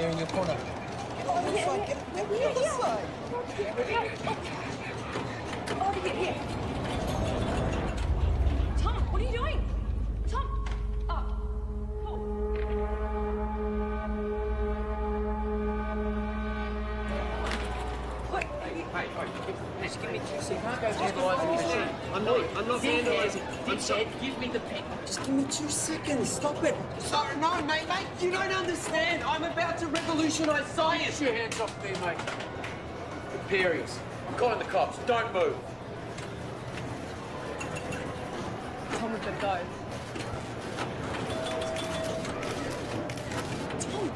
there in your corner. Get on this side, get on this side. Over here. Tom, what are you doing? Tom! Oh, cool. What? Hey, just give me 2 seconds. You can't go vandalising the machine. I'm not vandalising. I'm sorry. Give me the pen. Just give me 2 seconds. Stop it. Sorry, no, mate. You don't understand. I'm about to revolutionise science. Get your hands off me, mate. Imperials. I'm calling the cops. Don't move. Tom with the go. Tom!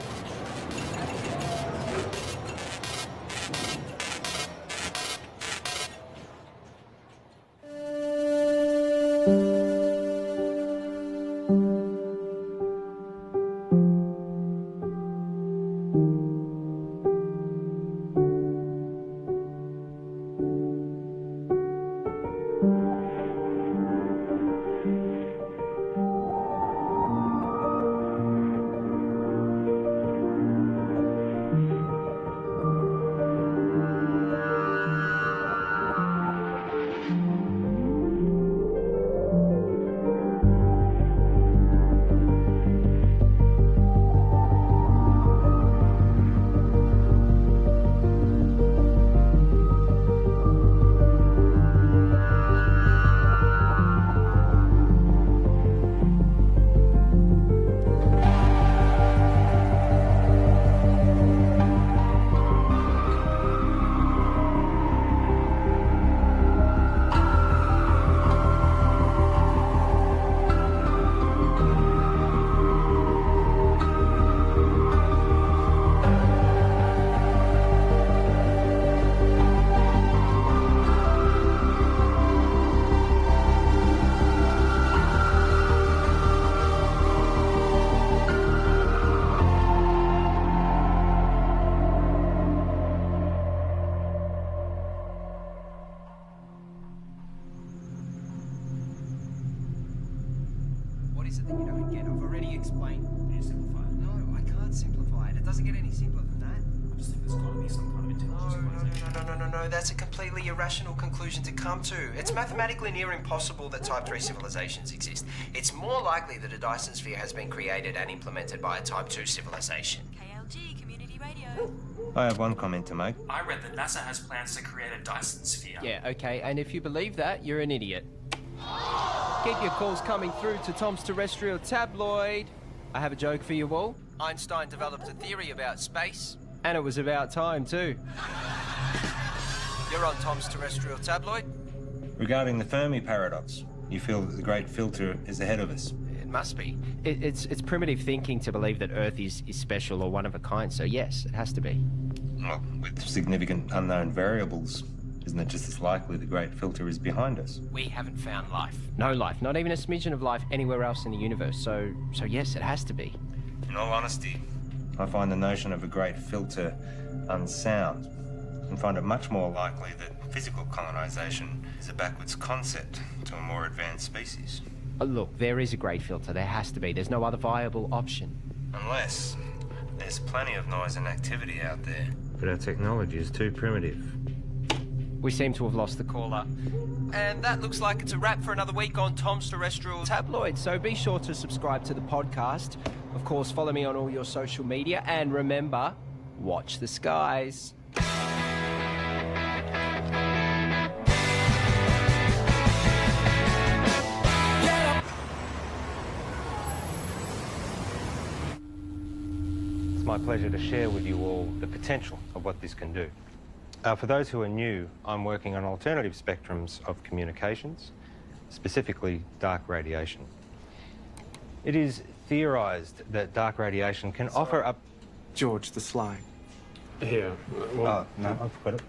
What is it that you don't get? I've already explained. Can you simplify it? No, I can't simplify it. It doesn't get any simpler than that. I just think there's got to be some kind of intelligence. No. That's a completely irrational conclusion to come to. It's mathematically near impossible that Type 3 civilizations exist. It's more likely that a Dyson sphere has been created and implemented by a Type 2 civilization. KLG Community Radio. I have one comment to make. I read that NASA has plans to create a Dyson sphere. Yeah, okay, and if you believe that, you're an idiot. Keep your calls coming through to Tom's Terrestrial Tabloid. I have a joke for you all. Einstein developed a theory about space. And it was about time, too. You're on Tom's Terrestrial Tabloid? Regarding the Fermi paradox, you feel that the great filter is ahead of us. It must be. It's primitive thinking to believe that Earth is special or one of a kind, so yes, it has to be. Well, with significant unknown variables, isn't it just as likely the great filter is behind us? We haven't found life. No life, not even a smidgen of life anywhere else in the universe, so yes, it has to be. In all honesty, I find the notion of a great filter unsound and find it much more likely that physical colonization is a backwards concept to a more advanced species. Look, there is a great filter, there has to be. There's no other viable option. Unless there's plenty of noise and activity out there. But our technology is too primitive. We seem to have lost the caller. And that looks like it's a wrap for another week on Tom's Terrestrial Tabloid, so be sure to subscribe to the podcast. Of course, follow me on all your social media, and remember, watch the skies. It's my pleasure to share with you all the potential of what this can do. For those who are new, I'm working on alternative spectrums of communications, specifically dark radiation. It is theorised that dark radiation can offer up... George the Sly. Here. Oh, no, I've got it.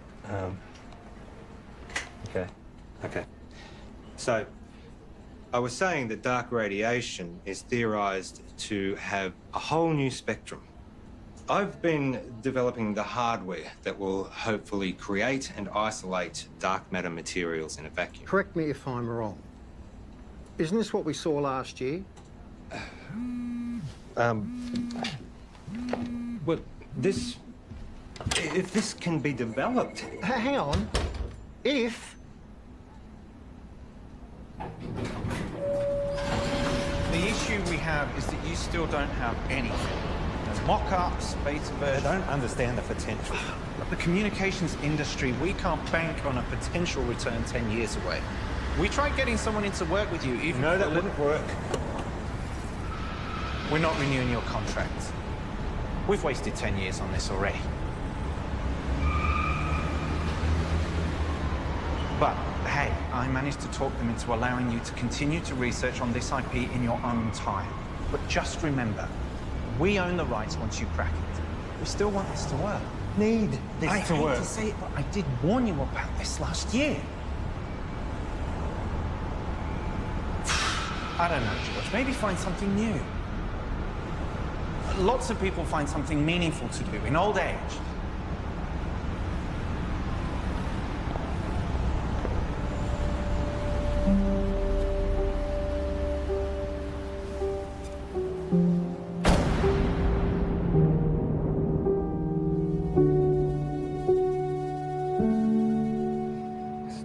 Okay. So, I was saying that dark radiation is theorised to have a whole new spectrum. I've been developing the hardware that will hopefully create and isolate dark matter materials in a vacuum. Correct me if I'm wrong. Isn't this what we saw last year? Well, if this can be developed. Hang on. If... The issue we have is that you still don't have anything. There's mock-ups, beta versions. I don't understand the potential. The communications industry, we can't bank on a potential return 10 years away. We tried getting someone in to work with you, even... No, that wouldn't work. We're not renewing your contract. We've wasted 10 years on this already. But, hey, I managed to talk them into allowing you to continue to research on this IP in your own time. But just remember, we own the rights once you crack it. We still want this to work. Need this I to hate work. to say it, but I did warn you about this last year. I don't know, George. Maybe find something new. Lots of people find something meaningful to do in old age.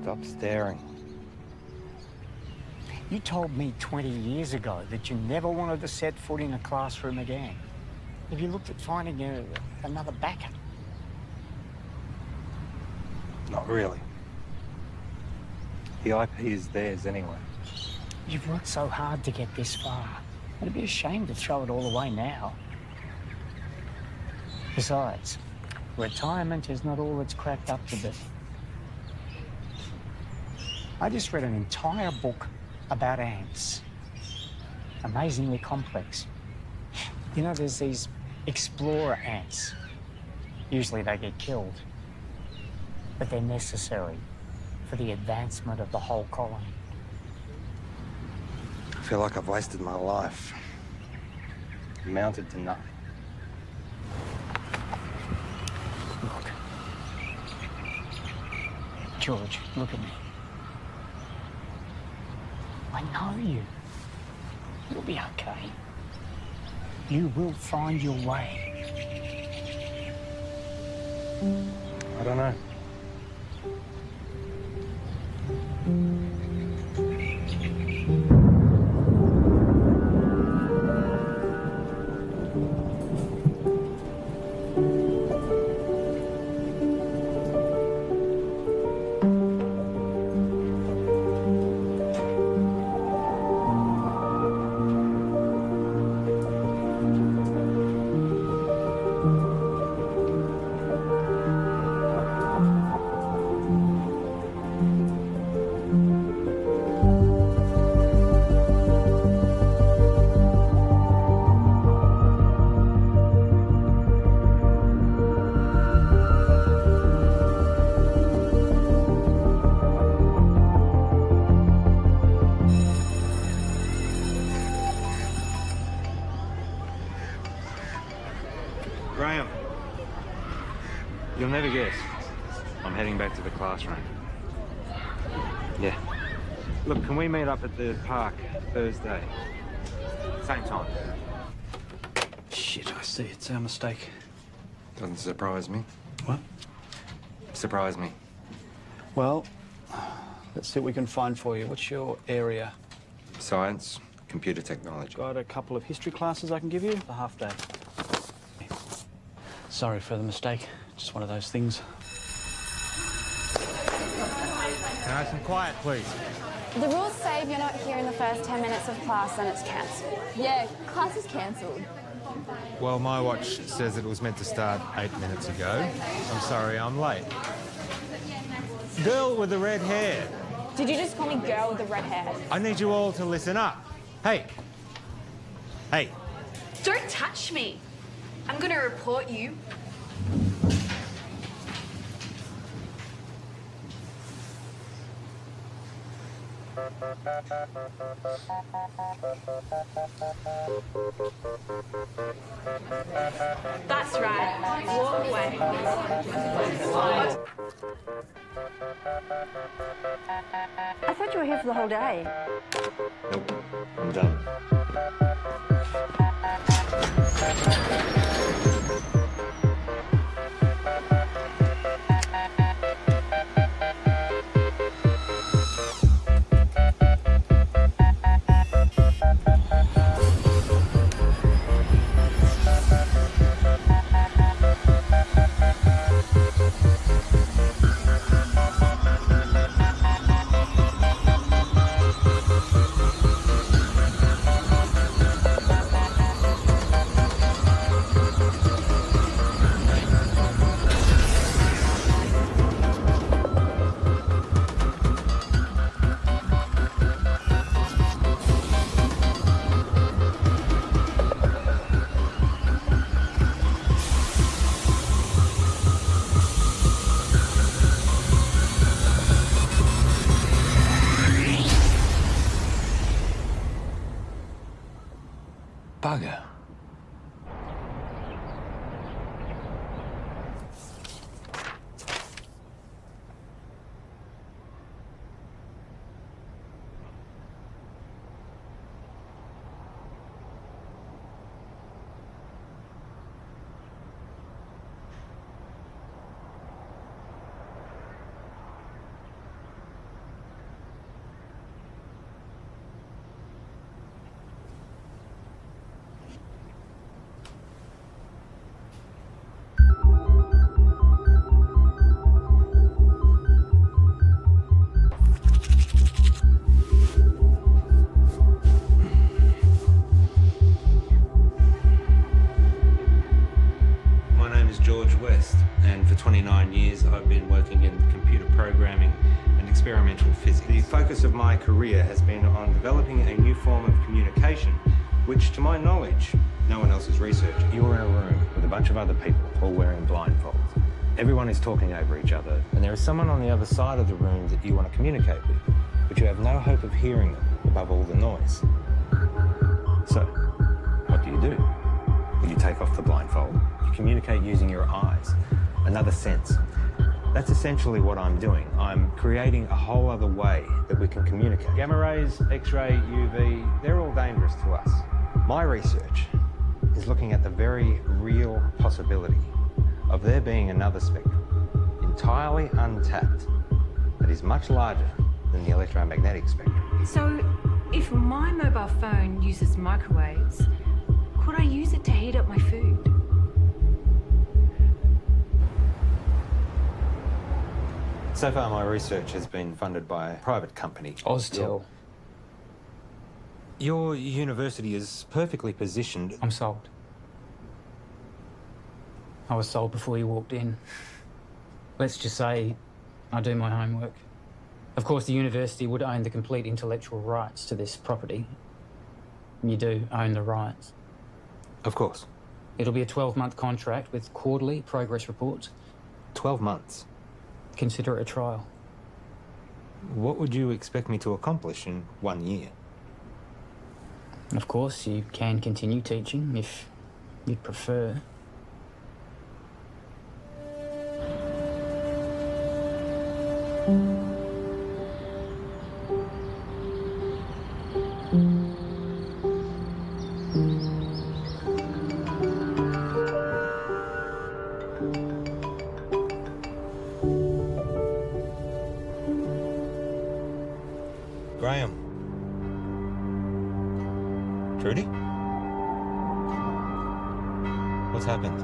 Stop staring. You told me 20 years ago that you never wanted to set foot in a classroom again. Have you looked at finding another backer? Not really. The IP is theirs anyway. You've worked so hard to get this far. It'd be a shame to throw it all away now. Besides, retirement is not all it's cracked up to be. I just read an entire book about ants. Amazingly complex. You know, there's these explorer ants. Usually they get killed, but they're necessary for the advancement of the whole colony. I feel like I've wasted my life. Amounted to nothing. Look. George, look at me. I know you. You'll be okay. You will find your way. I don't know. Graham, you'll never guess. I'm heading back to the classroom. Yeah. Look, can we meet up at the park Thursday? Same time. Shit, I see. It's our mistake. Doesn't surprise me. What? Surprise me. Well, let's see what we can find for you. What's your area? Science, computer technology. Got a couple of history classes I can give you. A half day. Sorry for the mistake. Just one of those things. Can I have some quiet, please? The rules say if you're not here in the first 10 minutes of class, then it's cancelled. Yeah, class is cancelled. Well, my watch says it was meant to start 8 minutes ago. I'm sorry, I'm late. Girl with the red hair. Did you just call me girl with the red hair? I need you all to listen up. Hey. Hey. Don't touch me. I'm gonna report you. That's right. Walk away. I thought you were here for the whole day. Nope. I'm done. bugger. My name is George West, and for 29 years I've been working in computer programming and experimental physics. The focus of my career has been on developing a new form of communication, which, to my knowledge, no one else has researched. You're in a room with a bunch of other people all wearing blindfolds. Everyone is talking over each other, and there is someone on the other side of the room that you want to communicate with, but you have no hope of hearing them above all the noise. So, what do? You take off the blindfold. You communicate using your eyes, another sense. That's essentially what I'm doing. I'm creating a whole other way that we can communicate. Gamma rays, X-ray, UV, they're all dangerous to us. My research is looking at the very real possibility of there being another spectrum, entirely untapped, that is much larger than the electromagnetic spectrum. So, if my mobile phone uses microwaves, could I use it to heat up my food? So far, my research has been funded by a private company. Austel. Your university is perfectly positioned. I'm sold. I was sold before you walked in. Let's just say I do my homework. Of course, the university would own the complete intellectual rights to this property. You do own the rights. Of course. It'll be a 12-month contract with quarterly progress reports. 12 months? Consider it a trial. What would you expect me to accomplish in 1 year? Of course, you can continue teaching if you'd prefer. Graham. Trudy? What's happened?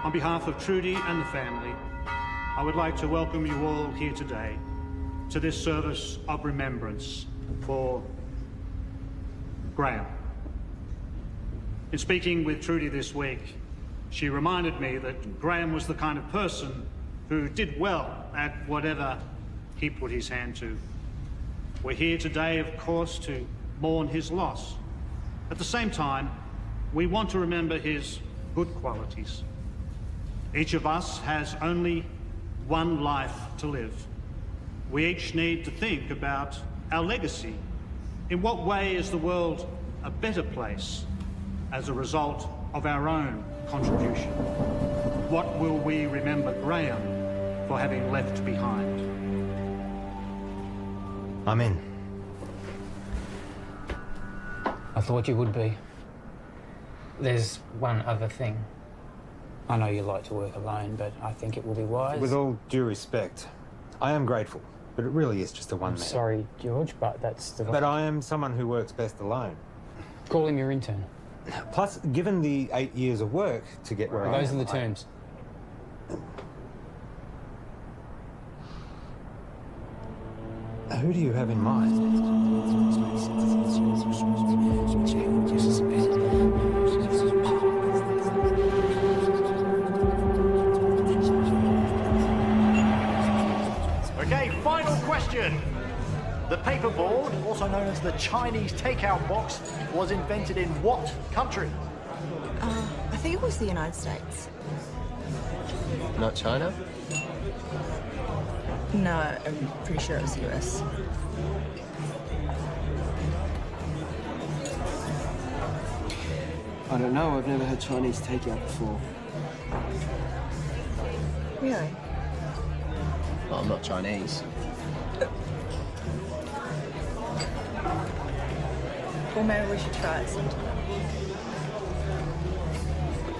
On behalf of Trudy and the family, I would like to welcome you all here today to this service of remembrance for Graham. In speaking with Trudy this week, she reminded me that Graham was the kind of person who did well at whatever he put his hand to. We're here today, of course, to mourn his loss. At the same time, we want to remember his good qualities. Each of us has only one life to live. We each need to think about our legacy. In what way is the world a better place as a result of our own contribution? What will we remember Graham for having left behind? I'm in. I thought you would be. There's one other thing. I know you like to work alone, but I think it will be wise. With all due respect, I am grateful, but it really is just a one-man. Sorry, George, but that's the... But I am someone who works best alone. Call him your intern. Plus, given the 8 years of work to get where I am... Those are the terms. Who do you have in mind? Okay, final question. The paperboard, also known as the Chinese takeout box, was invented in what country? I think it was the United States. Not China? No, I'm pretty sure it was the US. I don't know. I've never had Chinese takeout before. Really? Well, I'm not Chinese. Well, maybe we should try it sometime.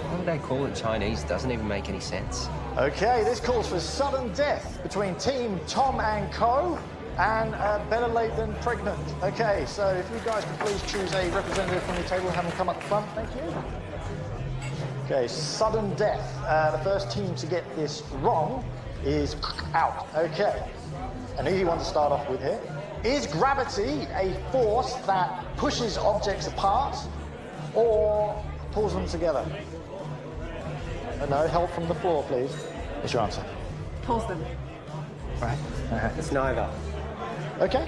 Why would they call it Chinese? Doesn't even make any sense. Okay, this calls for sudden death between Team Tom and Co. and better late than pregnant. Okay, so if you guys could please choose a representative from your table and have them come up the front, thank you. Okay, sudden death. The first team to get this wrong is out. Okay, an easy one to start off with here. Is gravity a force that pushes objects apart or pulls them together? No, help from the floor, please. What's your answer? Pulls them. Right. It's neither. Okay.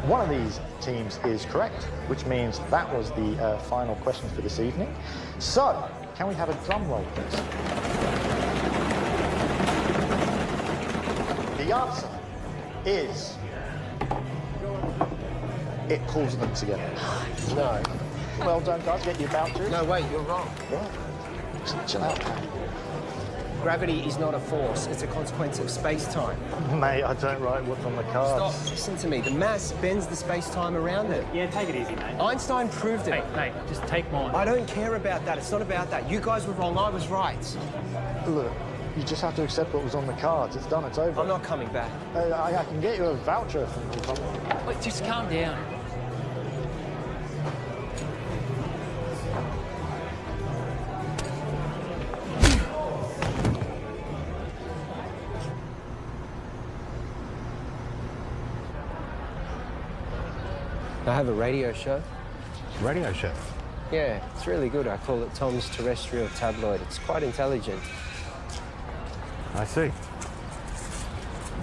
One of these teams is correct, which means that was the final question for this evening. So, can we have a drum roll, please? The answer is... it pulls them together. No. Well done, guys. Get your vouchers. No, wait, you're wrong. Yeah. Chill out. Gravity is not a force, it's a consequence of space-time. Mate, I don't write what's on the cards. Stop, listen to me. The mass bends the space-time around it. Yeah, take it easy, mate. Einstein proved it. Mate, just take mine. I don't care about that. It's not about that. You guys were wrong, I was right. Look, you just have to accept what was on the cards. It's done, it's over. I'm not coming back. I can get you a voucher from... Wait, just calm down. I have a radio show. Radio show? Yeah, it's really good. I call it Tom's Terrestrial Tabloid. It's quite intelligent. I see.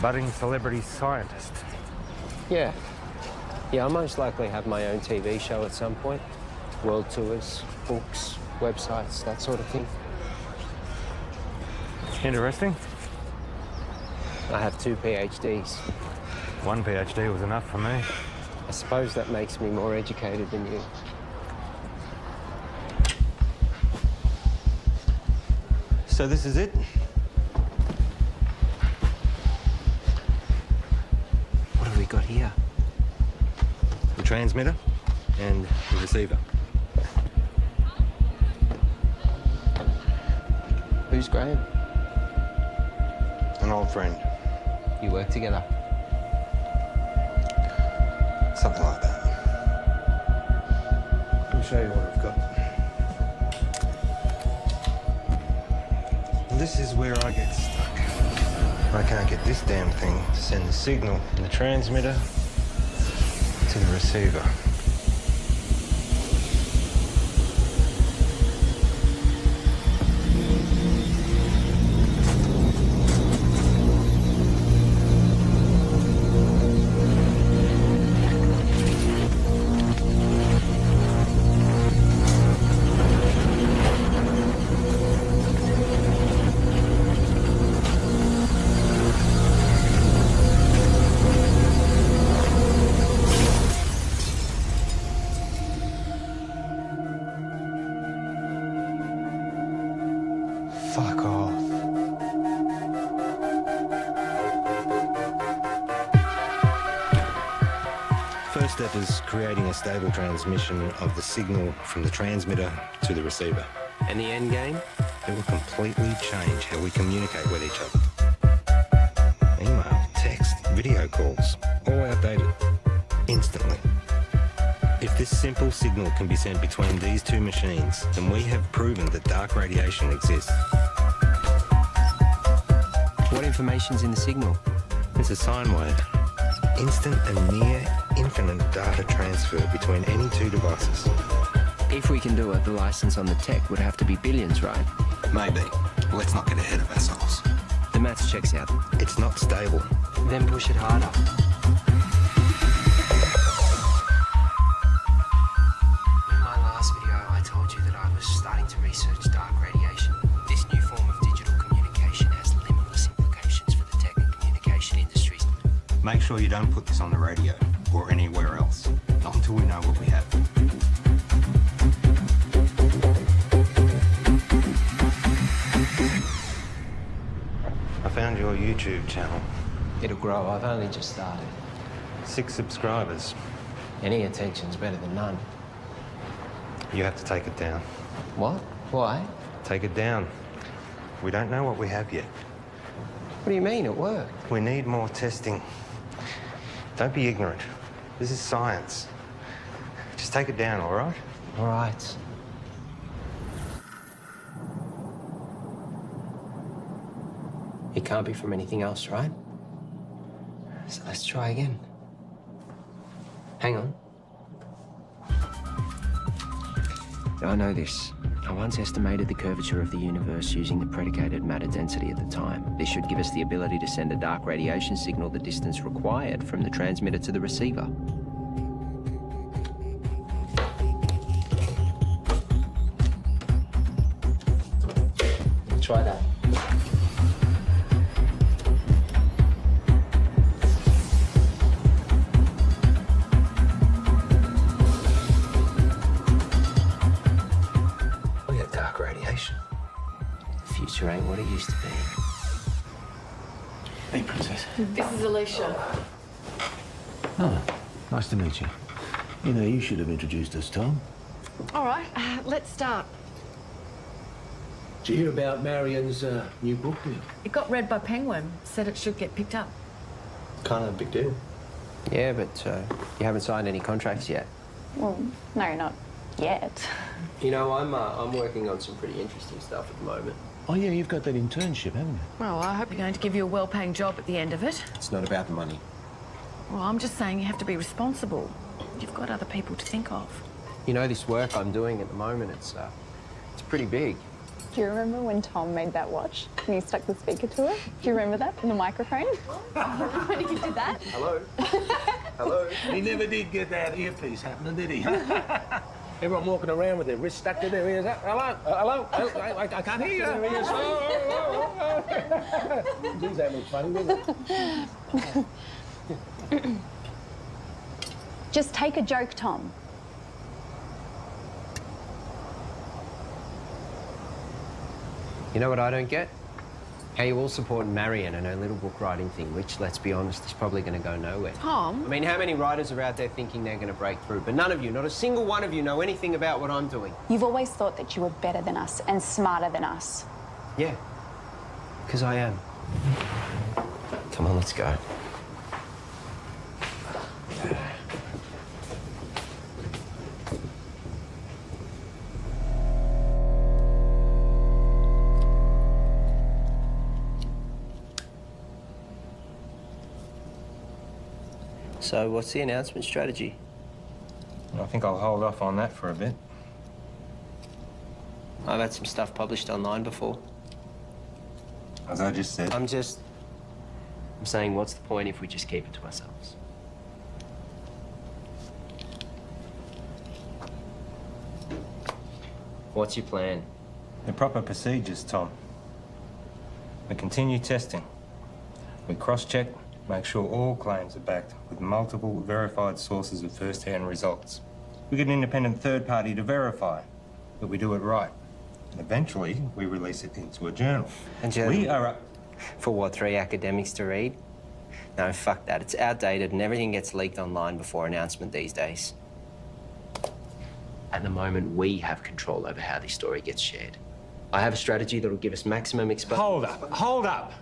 Budding celebrity scientist. Yeah. Yeah, I'll most likely have my own TV show at some point. World tours, books, websites, that sort of thing. Interesting. I have 2 PhDs. One PhD was enough for me. I suppose that makes me more educated than you. So this is it? What have we got here? The transmitter and the receiver. Who's Graham? An old friend. You work together? Something like that. Let me show you what I've got. This is where I get stuck. I can't get this damn thing to send the signal from the transmitter to the receiver. Fuck off. First step is creating a stable transmission of the signal from the transmitter to the receiver. And the end game? It will completely change how we communicate with each other. Email, text, video calls, all outdated. Instantly. If this simple signal can be sent between these two machines, then we have proven that dark radiation exists. What information's in the signal? It's a sine wave. Instant and near infinite data transfer between any two devices. If we can do it, the license on the tech would have to be billions, right? Maybe. Let's not get ahead of ourselves. The maths checks out. It's not stable. Then push it harder. In my last video, I told you that I was starting to research dark radiation. This new form of digital communication has limitless implications for the tech and communication industries. Make sure you don't put this on the radio or anywhere else. Not until we know what we have. YouTube channel. It'll grow. I've only just started. 6 subscribers. Any attention's better than none. You have to take it down. What? Why? Take it down. We don't know what we have yet. What do you mean at work? We need more testing. Don't be ignorant. This is science. Just take it down, all right? All right. It can't be from anything else, right? So let's try again. Hang on. I know this. I once estimated the curvature of the universe using the predicated matter density at the time. This should give us the ability to send a dark radiation signal the distance required from the transmitter to the receiver. Try that. We have dark radiation. The future ain't what it used to be. Hey, Princess. This is Alicia. Oh, nice to meet you. You know, you should have introduced us, Tom. All right, let's start. Did you hear about Marion's new book deal? It got read by Penguin. Said it should get picked up. Kind of a big deal. Yeah, but you haven't signed any contracts yet. Well, no, not yet. You know, I'm working on some pretty interesting stuff at the moment. Oh, yeah, you've got that internship, haven't you? Well, I hope you're going to give you a well-paying job at the end of it. It's not about the money. Well, I'm just saying you have to be responsible. You've got other people to think of. You know, this work I'm doing at the moment, it's pretty big. Do you remember when Tom made that watch and you stuck the speaker to it? Do you remember that in the microphone? When you did that? Hello? Hello? He never did get that earpiece happening, did he? Everyone walking around with their wrists stuck to their ears. Hello? Hello? I can't hear you. Geez, that looks funny, doesn't it? Just take a joke, Tom. You know what I don't get? How you all support Marion and her little book writing thing, which, let's be honest, is probably going to go nowhere. Tom? I mean, how many writers are out there thinking they're going to break through? But none of you, not a single one of you, know anything about what I'm doing. You've always thought that you were better than us and smarter than us. Yeah, because I am. Come on, let's go. So, what's the announcement strategy? I think I'll hold off on that for a bit. I've had some stuff published online before. As I just said. I'm saying, what's the point if we just keep it to ourselves? What's your plan? The proper procedures, Tom. We continue testing. We cross-check, make sure all claims are backed with multiple verified sources of first-hand results. We get an independent third party to verify that we do it right. And eventually, we release it into a journal. A journal? We are up... For what, 3 academics to read? No, fuck that. It's outdated and everything gets leaked online before announcement these days. At the moment, we have control over how this story gets shared. I have a strategy that'll give us maximum exposure. Hold up.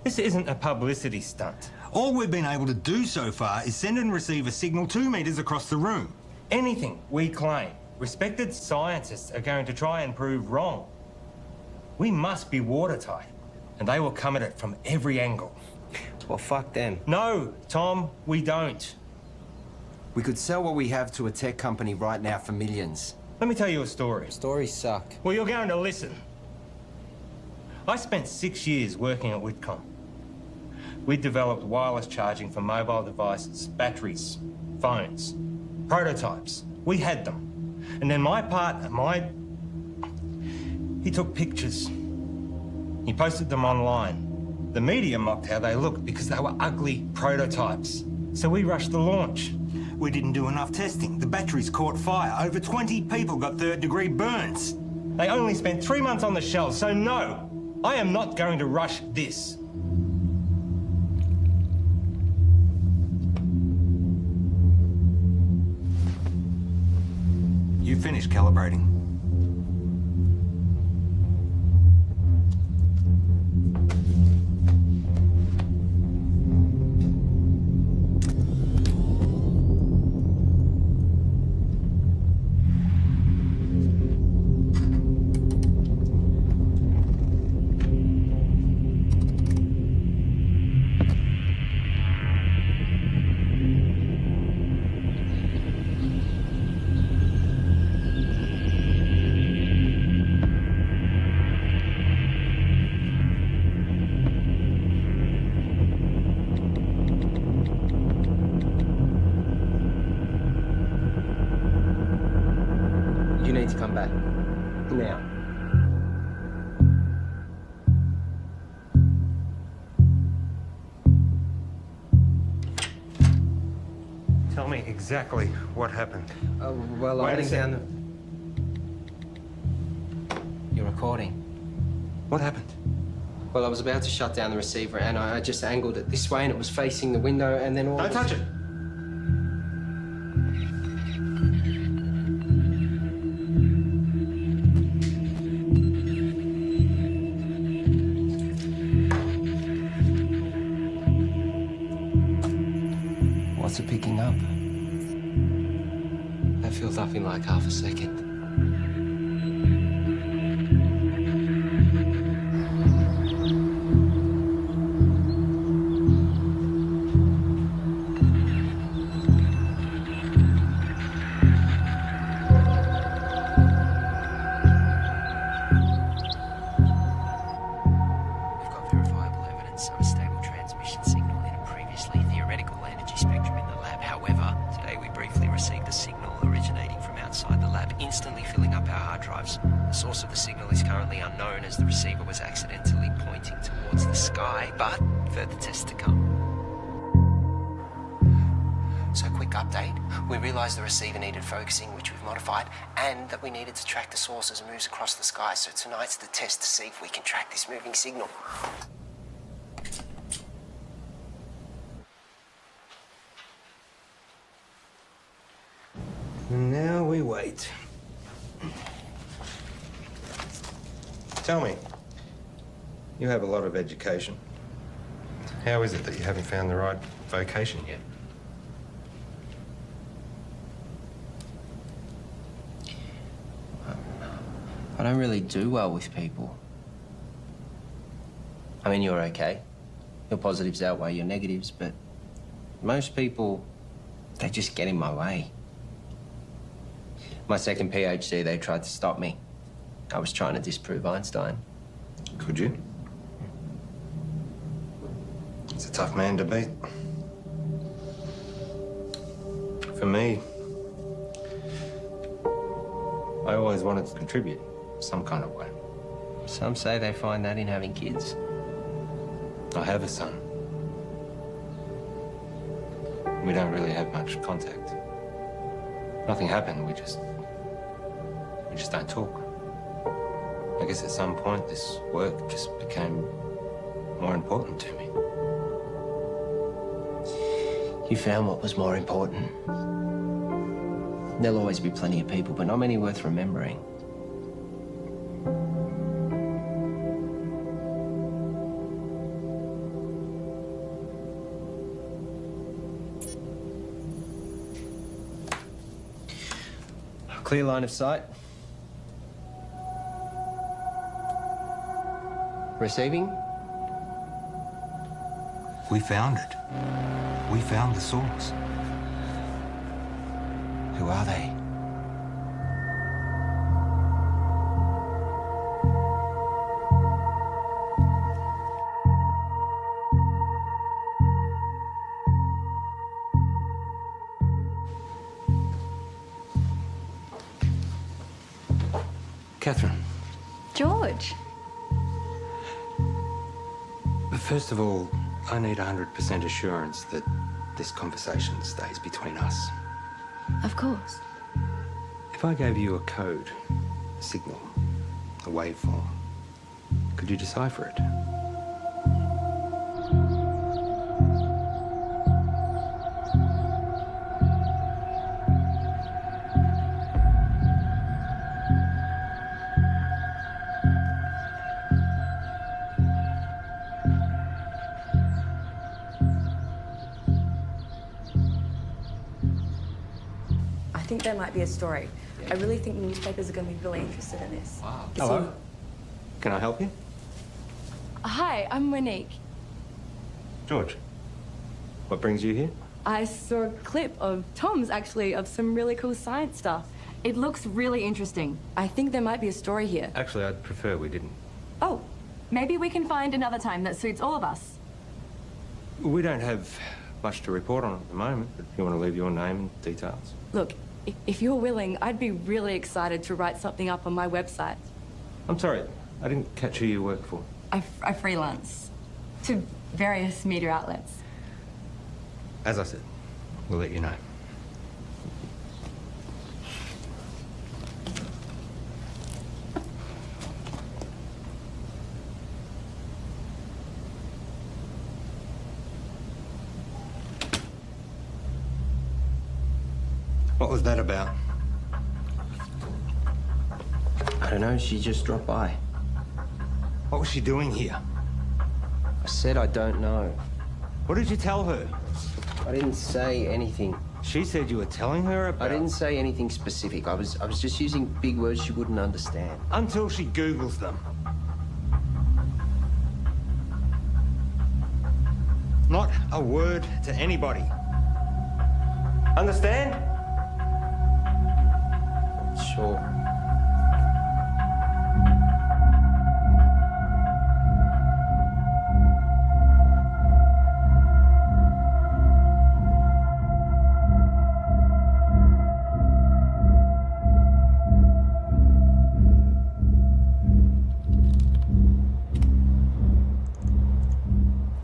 This isn't a publicity stunt. All we've been able to do so far is send and receive a signal 2 meters across the room. Anything we claim, respected scientists are going to try and prove wrong. We must be watertight, and they will come at it from every angle. Well, fuck them. No, Tom, we don't. We could sell what we have to a tech company right now for millions. Let me tell you a story. Stories suck. Well, you're going to listen. I spent 6 years working at Whitcomb. We developed wireless charging for mobile devices, batteries, phones, prototypes. We had them. And then my partner, he took pictures. He posted them online. The media mocked how they looked because they were ugly prototypes. So we rushed the launch. We didn't do enough testing. The batteries caught fire. Over 20 people got third-degree burns. They only spent 3 months on the shelves, so no, I am not going to rush this. You finished calibrating. You need to come back. Now. Tell me exactly what happened. Well, I Wait a went down the... You're recording. What happened? Well, I was about to shut down the receiver and I just angled it this way and it was facing the window and then all... Don't touch it! What's it picking up? That filled up in like half a second. The receiver needed focusing, which we've modified, and that we needed to track the source as it moves across the sky. So tonight's the test to see if we can track this moving signal. Now we wait. Tell me, you have a lot of education. How is it that you haven't found the right vocation yet? I don't really do well with people. I mean, you're okay. Your positives outweigh your negatives, but most people, they just get in my way. My second PhD, they tried to stop me. I was trying to disprove Einstein. Could you? It's a tough man to beat. For me, I always wanted to contribute some kind of way. Some say they find that in having kids. I have a son. We don't really have much contact. Nothing happened, we just don't talk. I guess at some point this work just became more important to me. You found what was more important. There'll always be plenty of people, but not many worth remembering. Clear line of sight. Receiving? We found it. We found the source. Who are they? Catherine. George. First of all, I need 100% assurance that this conversation stays between us. Of course. If I gave you a code, a signal, a waveform, could you decipher it? think there might be a story. I really think the newspapers are going to be really interested in this. Wow. It's Hello? Can I help you? Hi, I'm Monique. George. What brings you here? I saw a clip of Tom's, actually, of some really cool science stuff. It looks really interesting. I think there might be a story here. Actually, I'd prefer we didn't. Oh, maybe we can find another time that suits all of us. We don't have much to report on at the moment, but if you want to leave your name and details. Look, if you're willing, I'd be really excited to write something up on my website. I'm sorry, I didn't catch who you work for. I freelance to various media outlets. As I said, we'll let you know. What was that about? I don't know, she just dropped by. What was she doing here? I said I don't know. What did you tell her? I didn't say anything. She said you were telling her about... I didn't say anything specific. I was just using big words she wouldn't understand. Until she Googles them. Not a word to anybody. Understand? Sure.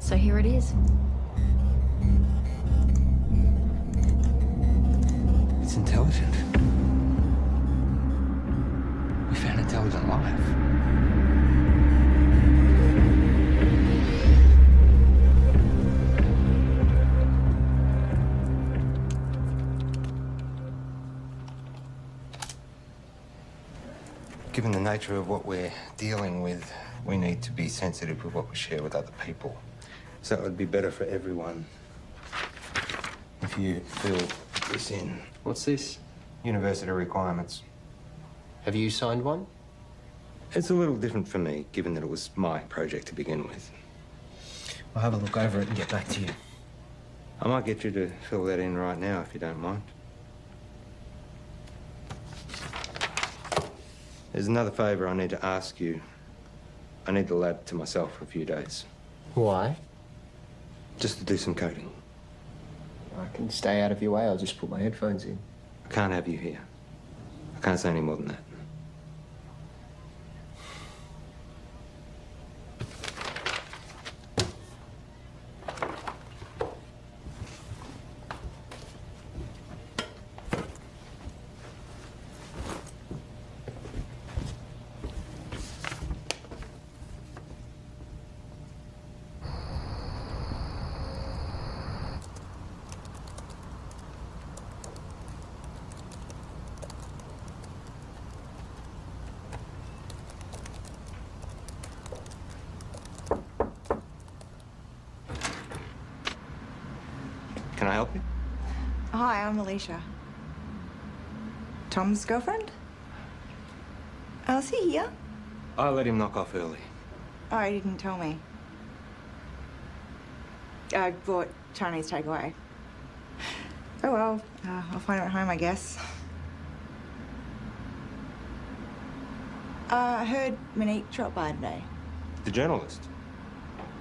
So here it is. It's intelligent. We found intelligent life. Given the nature of what we're dealing with, we need to be sensitive with what we share with other people. So it would be better for everyone if you fill this in. What's this? University requirements. Have you signed one? It's a little different for me, given that it was my project to begin with. I'll have a look over it and get back to you. I might get you to fill that in right now, if you don't mind. There's another favour I need to ask you. I need the lab to myself for a few days. Why? Just to do some coding. I can stay out of your way. I'll just put my headphones in. I can't have you here. I can't say any more than that. Can I help you? Hi, I'm Alicia. Tom's girlfriend? Oh, is he here? I let him knock off early. Oh, he didn't tell me. I bought Chinese takeaway. Oh well, I'll find him at home, I guess. I heard Monique dropped by today. The journalist.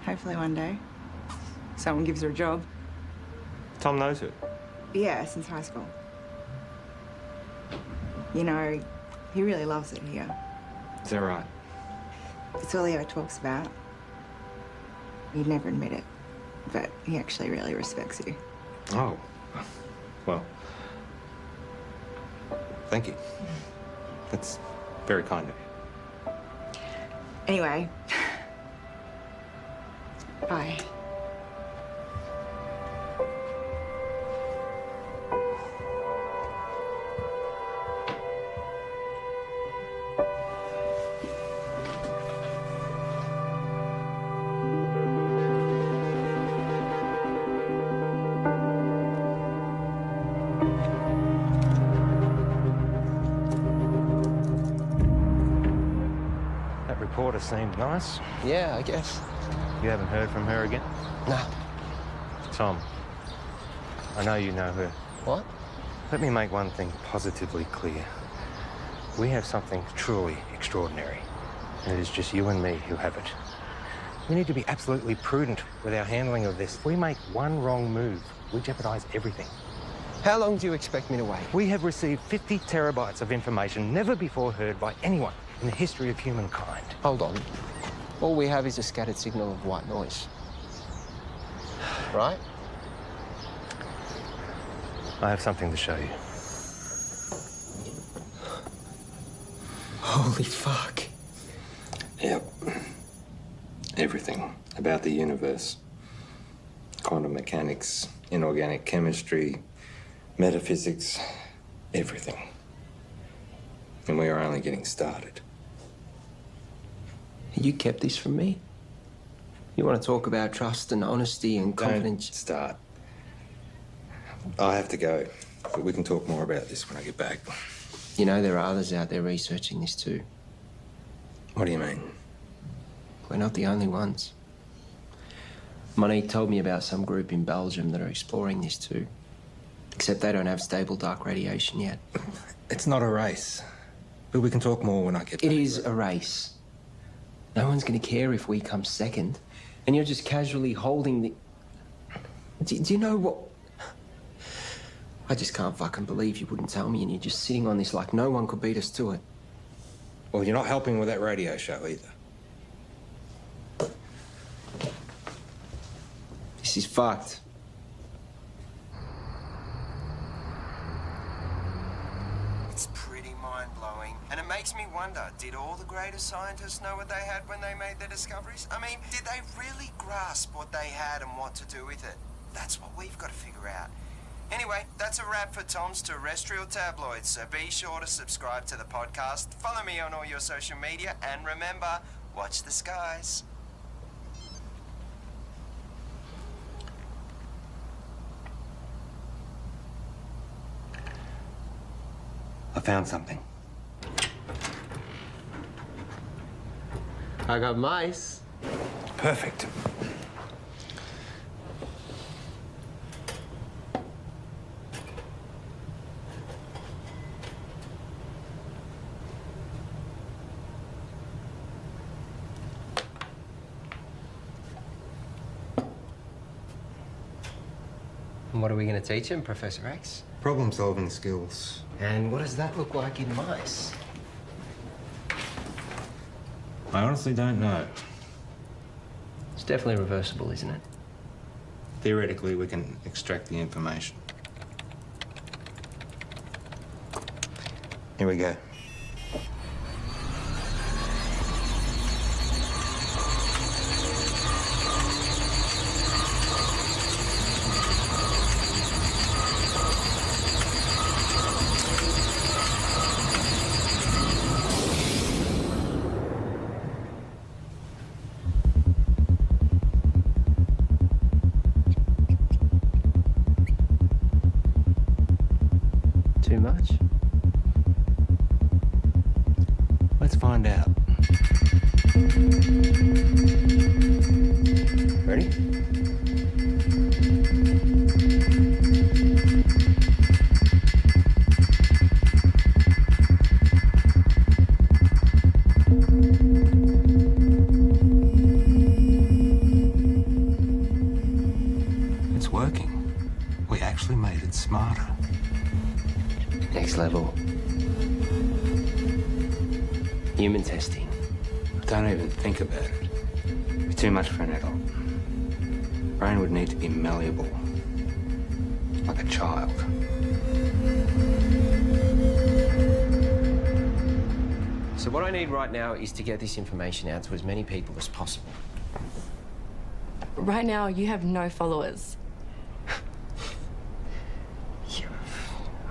Hopefully one day. Someone gives her a job. Tom knows her. Yeah, since high school. You know, he really loves it here. Is that right? It's all he ever talks about. He'd never admit it, but he actually really respects you. Oh. Well. Thank you. That's very kind of you. Anyway. Bye. reporter seemed nice. Yeah, I guess. You haven't heard from her again? No. Tom, I know you know her. What? Let me make one thing positively clear. We have something truly extraordinary, and it is just you and me who have it. We need to be absolutely prudent with our handling of this. If we make one wrong move, we jeopardize everything. How long do you expect me to wait? We have received 50 terabytes of information never before heard by anyone in the history of humankind. Hold on. All we have is a scattered signal of white noise. Right? I have something to show you. Holy fuck. Yep. Everything about the universe. Quantum mechanics, inorganic chemistry, metaphysics, everything. And we are only getting started. You kept this from me? You want to talk about trust and honesty and confidence? Don't start. I have to go, but we can talk more about this when I get back. You know, there are others out there researching this too. What do you mean? We're not the only ones. Monique told me about some group in Belgium that are exploring this too. Except they don't have stable dark radiation yet. It's not a race. But we can talk more when I get back. It is a race. No one's going to care if we come second. And you're just casually holding the... Do you know what... I just can't fucking believe you wouldn't tell me and you're just sitting on this like no one could beat us to it. Well, you're not helping with that radio show either. This is fucked. It's pretty mind-blowing. And it makes me wonder, did all the greatest scientists know what they had when they made their discoveries? I mean, did they really grasp what they had and what to do with it? That's what we've got to figure out. Anyway, that's a wrap for Tom's Terrestrial Tabloids, so be sure to subscribe to the podcast, follow me on all your social media, and remember, watch the skies. I found something. I got mice. Perfect. What are we going to teach him, Professor X? Problem-solving skills. And what does that look like in mice? I honestly don't know. It's definitely reversible, isn't it? Theoretically, we can extract the information. Here we go. Too much? Let's find out. Ready? It's working. We actually made it smarter. Next level. Human testing. Don't even think about it. It'd be too much for an adult. Brain would need to be malleable. Like a child. So what I need right now is to get this information out to as many people as possible. Right now, you have no followers.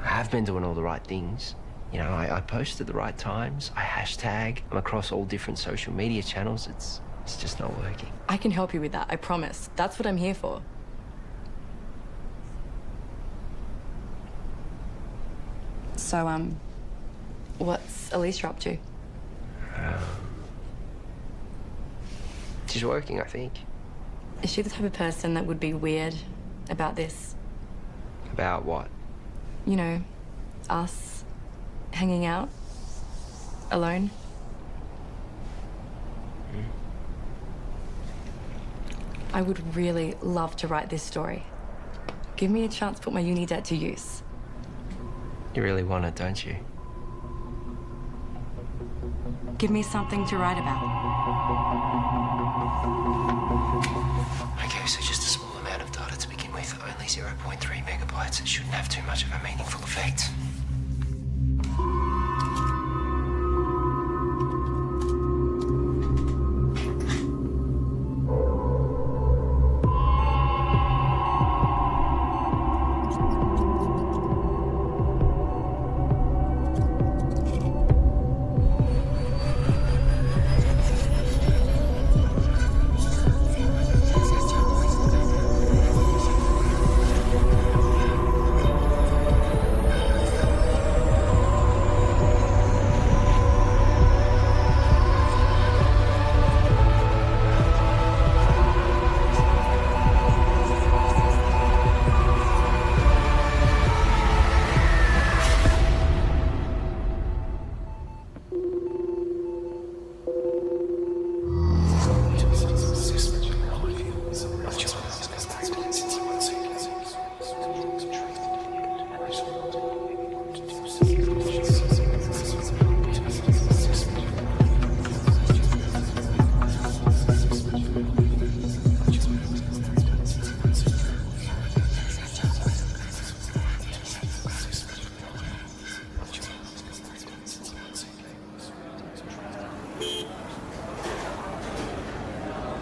I have been doing all the right things. You know, I post at the right times, I hashtag, I'm across all different social media channels. It's just not working. I can help you with that, I promise. That's what I'm here for. So, what's Alicia up to? She's working, I think. Is she the type of person that would be weird about this? About what? You know, us hanging out alone? I would really love to write this story. Give me a chance to put my uni debt to use. You really want it, don't you? Give me something to write about. Okay, so just a small amount of data to begin with. Only 0.3 megabytes. It shouldn't have too much of a meaningful effect.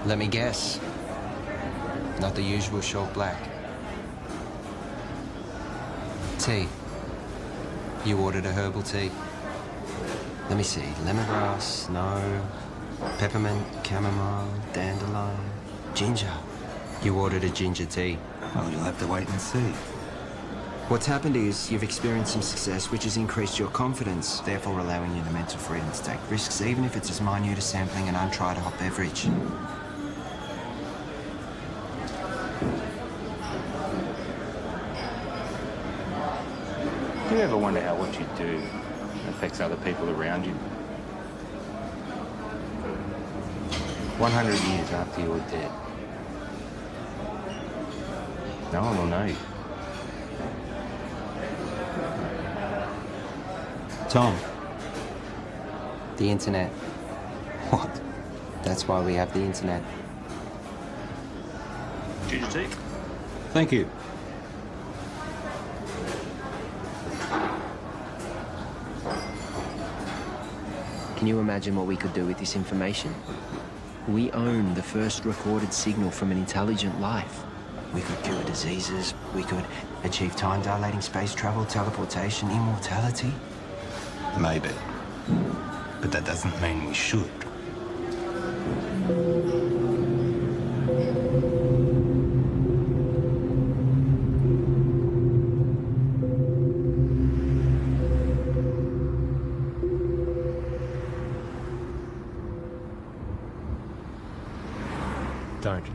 Let me guess. Not the usual short black. Tea. You ordered a herbal tea. Let me see. Lemongrass, no. Peppermint, chamomile, dandelion, ginger. You ordered a ginger tea. Well, you'll have to wait and see. What's happened is you've experienced some success, which has increased your confidence, therefore allowing you the mental freedom to take risks, even if it's as minute as sampling an untried hot beverage. Do you ever wonder how what you do affects other people around you? 100 years after you're dead, no one will know you. Tom. The internet. What? That's why we have the internet. Ginger tea? Thank you. Can you imagine what we could do with this information? We own the first recorded signal from an intelligent life. We could cure diseases, we could achieve time-dilating space travel, teleportation, immortality. Maybe. But that doesn't mean we should. Don't.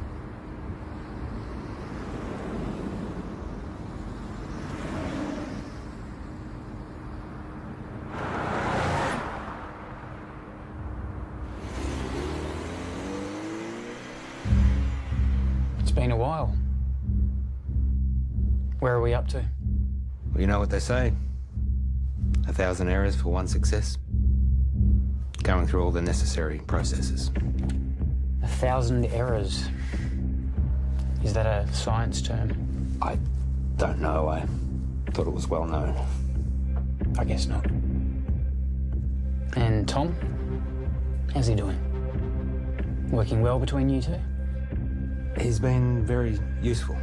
It's been a while. Where are we up to? Well, you know what they say. 1,000 errors for one success. Going through all the necessary processes. 1,000 errors. Is that a science term? I don't know. I thought it was well known. I guess not. And Tom? How's he doing? Working well between you two? He's been very useful.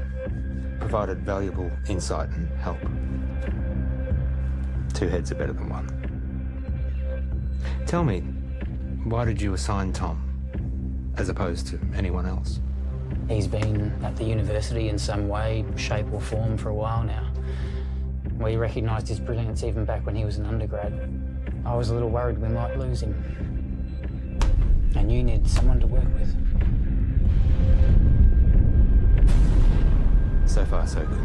Provided valuable insight and help. Two heads are better than one. Tell me, why did you assign Tom, as opposed to anyone else? He's been at the university in some way, shape or form for a while now. We recognised his brilliance even back when he was an undergrad. I was a little worried we might lose him. And you need someone to work with. So far, so good.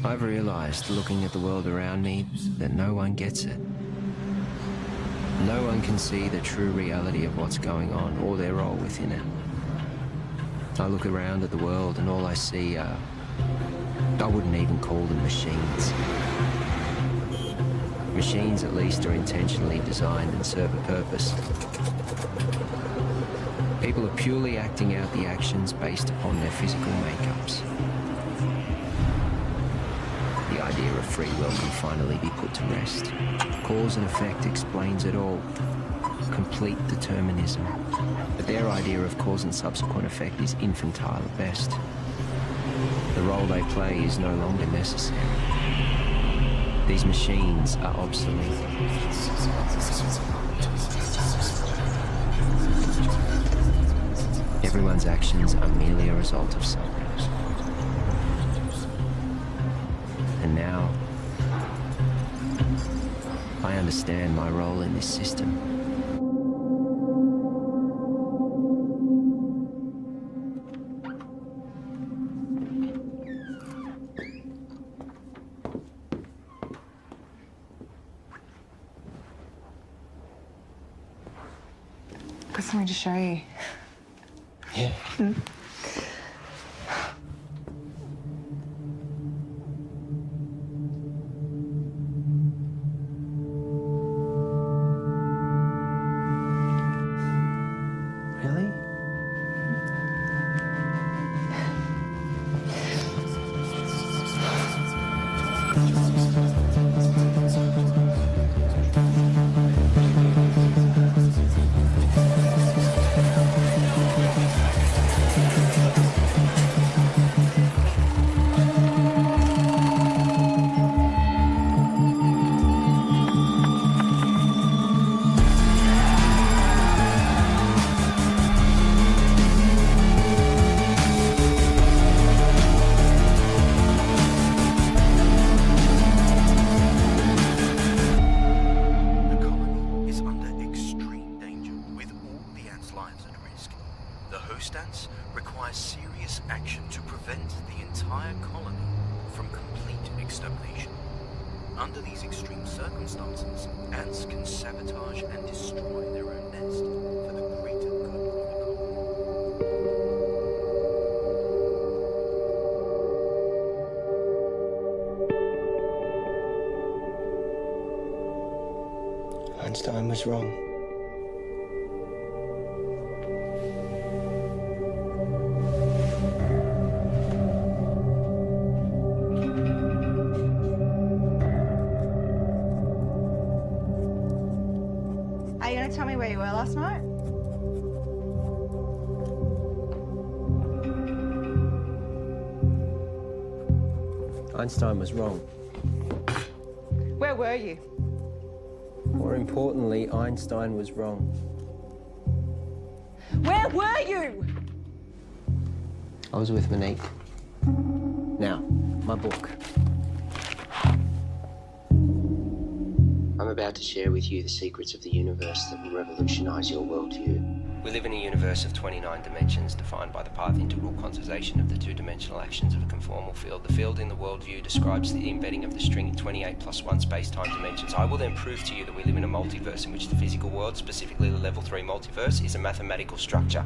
I've realized, looking at the world around me, that no one gets it. No one can see the true reality of what's going on or their role within it. I look around at the world and all I see are... I wouldn't even call them machines. Machines, at least, are intentionally designed and serve a purpose. People are purely acting out the actions based upon their physical makeups. The idea of free will can finally be put to rest. Cause and effect explains it all. Complete determinism. But their idea of cause and subsequent effect is infantile at best. The role they play is no longer necessary. These machines are obsolete. Everyone's actions are merely a result of something. And now, I understand my role in this system. Got something to show you. Yeah. Really? Under these extreme circumstances, ants can sabotage and destroy their own nest for the greater good of the colony. Einstein was wrong. Are you going to tell me where you were last night? Einstein was wrong. Where were you? More importantly, Einstein was wrong. Where were you? I was with Monique. Now, my book. I'm about to share with you the secrets of the universe that will revolutionize your worldview. We live in a universe of 29 dimensions defined by the path integral quantization of the two-dimensional actions of a conformal field. The field in the worldview describes the embedding of the string in 28 plus 1 space-time dimensions. I will then prove to you that we live in a multiverse in which the physical world, specifically the level 3 multiverse, is a mathematical structure.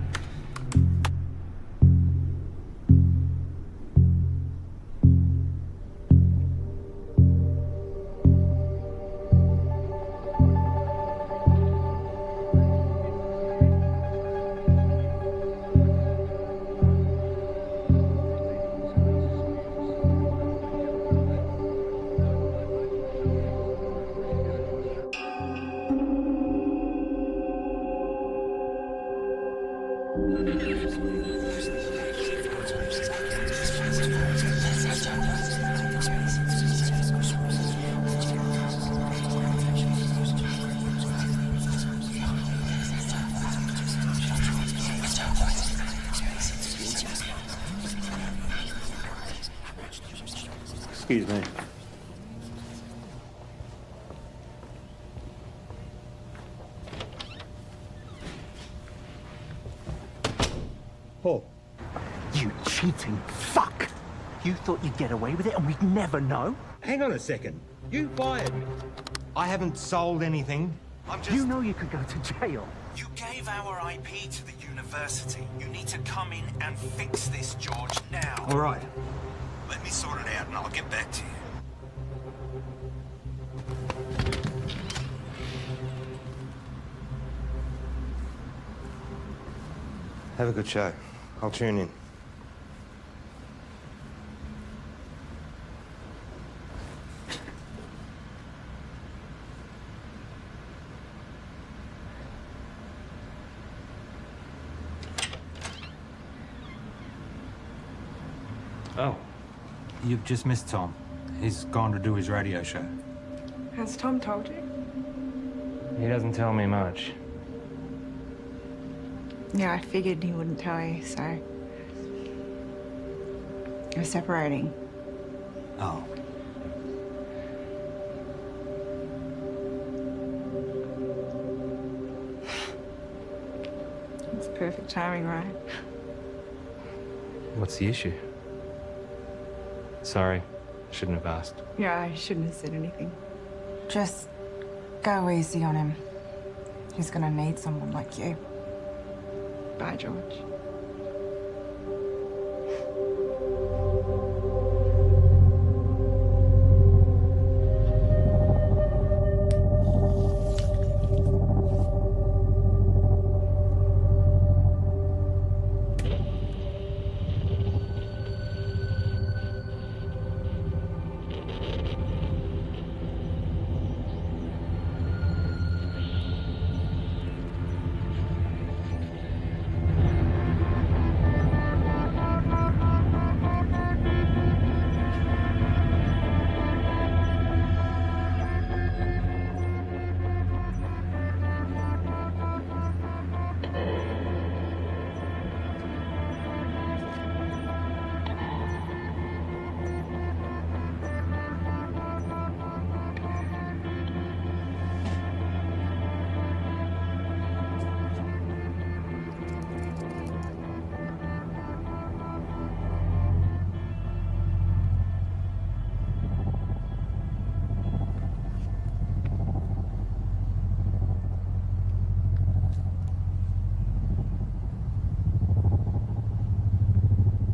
Excuse me. Paul. You cheating fuck! You thought you'd get away with it and we'd never know? Hang on a second. You fired me. I haven't sold anything. You know you could go to jail. You gave our IP to the university. You need to come in and fix this, George, now. All right. Let me sort it out and I'll get back to you. Have a good show. I'll tune in. Oh, you've just missed Tom. He's gone to do his radio show. Has Tom told you? He doesn't tell me much. Yeah, I figured he wouldn't tell you, so... We're separating. Oh. It's perfect timing, right? What's the issue? Sorry, shouldn't have asked. Yeah, I shouldn't have said anything. Just go easy on him. He's gonna need someone like you. Bye, George.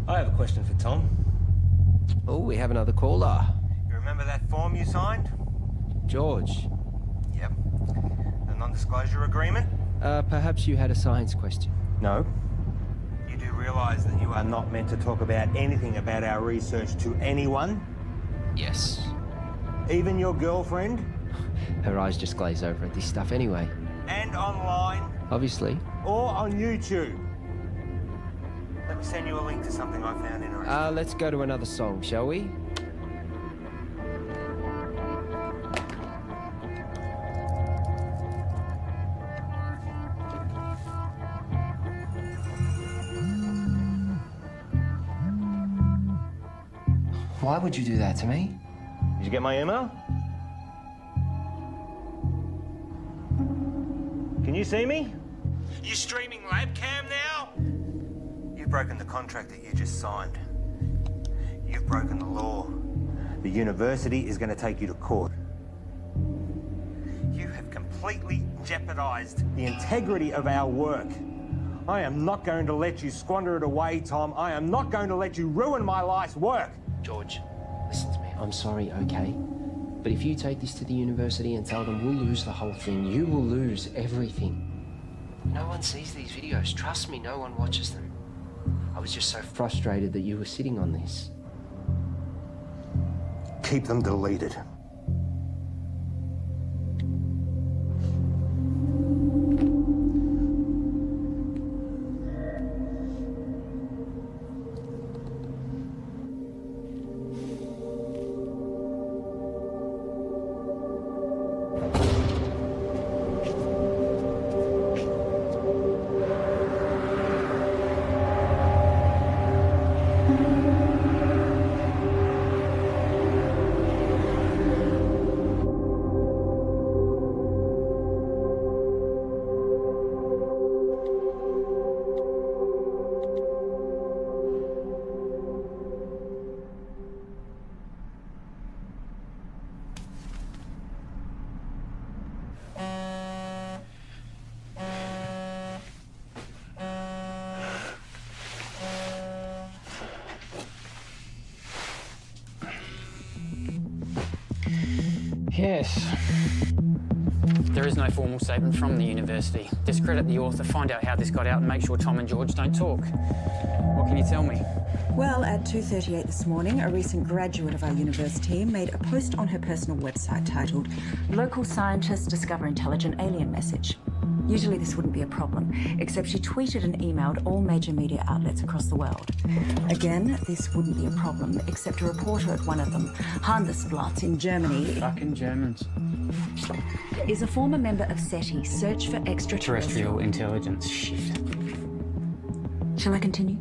I have a question for Tom. Oh, we have another caller. You remember that form you signed? George. Yep. The non-disclosure agreement? Perhaps you had a science question. No. You do realise that you are not meant to talk about anything about our research to anyone? Yes. Even your girlfriend? Her eyes just glaze over at this stuff anyway. And online? Obviously. Or on YouTube? Let me send you a link to something I found interesting. Let's go to another song, shall we? Why would you do that to me? Did you get my email? Can you see me? You streaming Labcam now? You've broken the contract that you just signed. You've broken the law. The university is going to take you to court. You have completely jeopardized the integrity of our work. I am not going to let you squander it away, Tom. I am not going to let you ruin my life's work. George, listen to me. I'm sorry, okay? But if you take this to the university and tell them we'll lose the whole thing, you will lose everything. No one sees these videos. Trust me, no one watches them. I was just so frustrated that you were sitting on this. Keep them deleted. Yes. There is no formal statement from the university. Discredit the author, find out how this got out and make sure Tom and George don't talk. What can you tell me? Well, at 2:38 this morning, a recent graduate of our university made a post on her personal website titled "Local Scientists Discover Intelligent Alien Message." Usually this wouldn't be a problem, except she tweeted and emailed all major media outlets across the world. Again, this wouldn't be a problem, except a reporter at one of them, Handelsblatt in Germany... Fucking Germans. ...is a former member of SETI, Search for Terrestrial Intelligence. Shit. Shall I continue?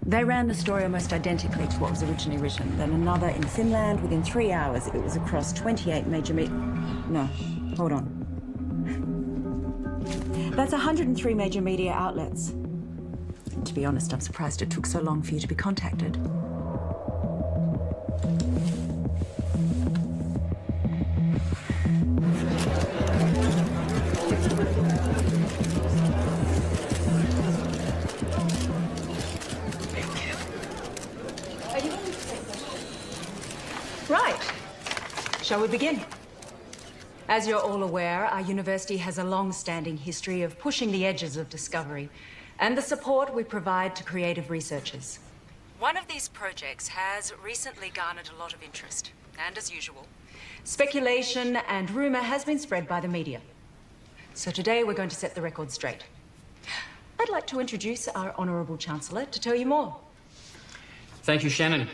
They ran the story almost identically to what was originally written. Then another in Finland within 3 hours. It was across 28 major No, hold on. That's 103 major media outlets. And to be honest, I'm surprised it took so long for you to be contacted. Right. Shall we begin? As you're all aware, our university has a long-standing history of pushing the edges of discovery and the support we provide to creative researchers. One of these projects has recently garnered a lot of interest, and as usual, speculation and rumor has been spread by the media. So today we're going to set the record straight. I'd like to introduce our Honourable Chancellor to tell you more. Thank you, Shannon.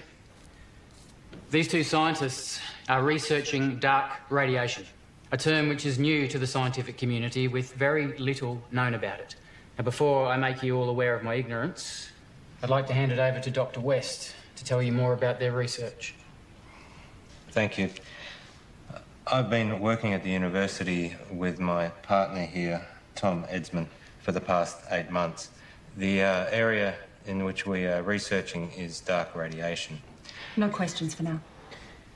These two scientists are researching dark radiation, a term which is new to the scientific community with very little known about it. Now, before I make you all aware of my ignorance, I'd like to hand it over to Dr. West to tell you more about their research. Thank you. I've been working at the university with my partner here, Tom Edsman, for the past 8 months. The area in which we are researching is dark radiation. No questions for now.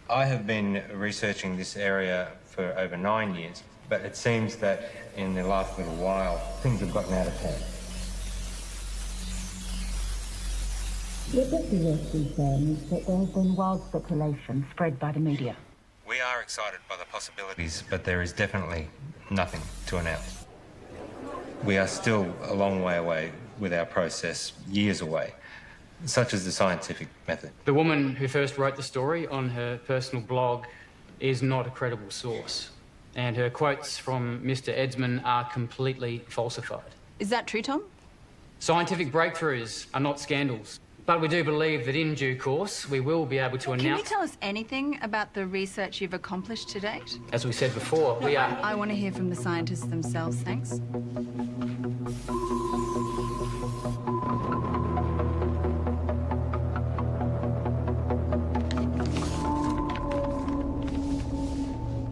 I have been researching this area for over 9 years, but it seems that in the last little while, things have gotten out of hand. What Dr. West is saying is that there has been wild speculation spread by the media. We are excited by the possibilities, but there is definitely nothing to announce. We are still a long way away with our process, years away, such as the scientific method. The woman who first wrote the story on her personal blog is not a credible source, and her quotes from Mr. Edsman are completely falsified. Is that true, Tom? Scientific breakthroughs are not scandals, but we do believe that in due course we will be able to Can you announce... tell us anything about the research you've accomplished to date? As we said before, we are... I want to hear from the scientists themselves, thanks.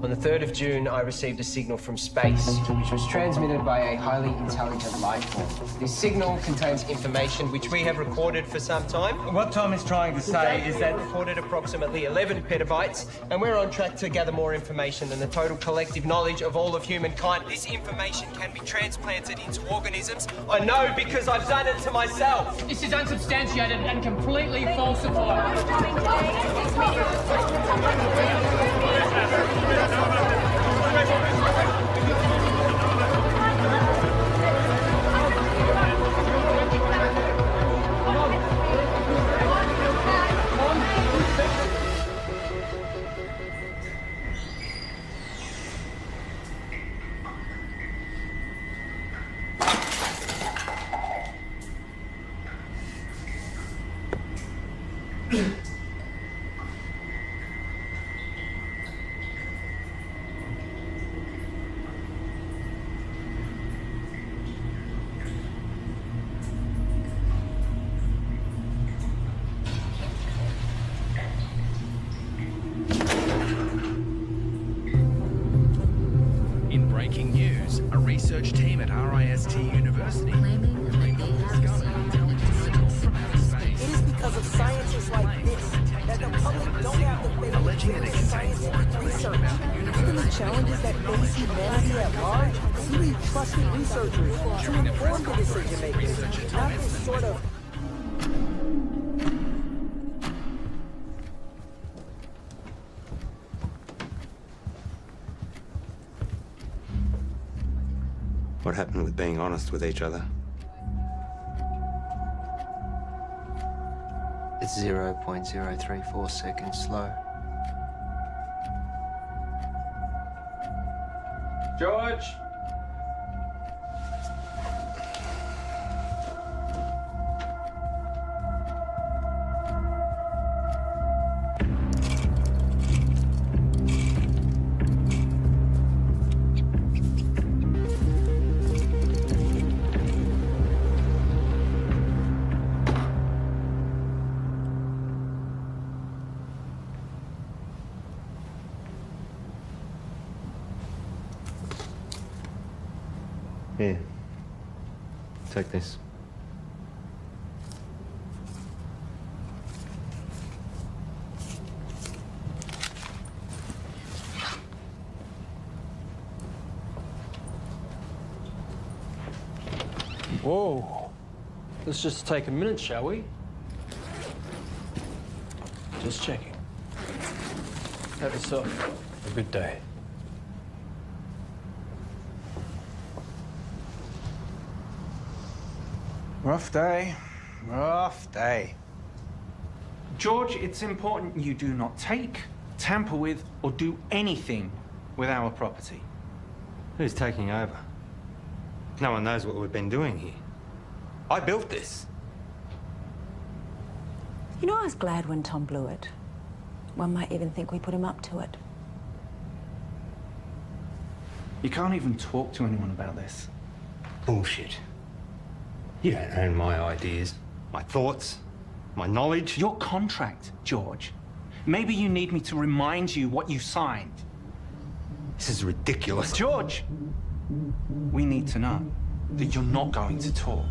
On the 3rd of June, I received a signal from space, which was transmitted by a highly intelligent life form. This signal contains information which we have recorded for some time. What Tom is trying to say is that recorded approximately 11 petabytes, and we're on track to gather more information than the total collective knowledge of all of humankind. This information can be transplanted into organisms. I know because I've done it to myself. This is unsubstantiated and completely falsified. Breaking news, a research team at RIST University claiming that they have seen intelligence from outer space. It is because of scientists like this that the public don't have the faith alleging that it contains research. Given the challenges that face humanity at large, we need trusted researchers to inform the decision makers, not this sort of... What happened with being honest with each other? It's 0.034 seconds slow. George! Here. Take this. Whoa. Let's just take a minute, shall we? Just checking. Have yourself a good day. Rough day. Rough day. George, it's important you do not take, tamper with, or do anything with our property. Who's taking over? No one knows what we've been doing here. I built this. You know, I was glad when Tom blew it. One might even think we put him up to it. You can't even talk to anyone about this. Bullshit. You don't own my ideas, my thoughts, my knowledge. Your contract, George. Maybe you need me to remind you what you signed. This is ridiculous. George! We need to know that you're not going to talk.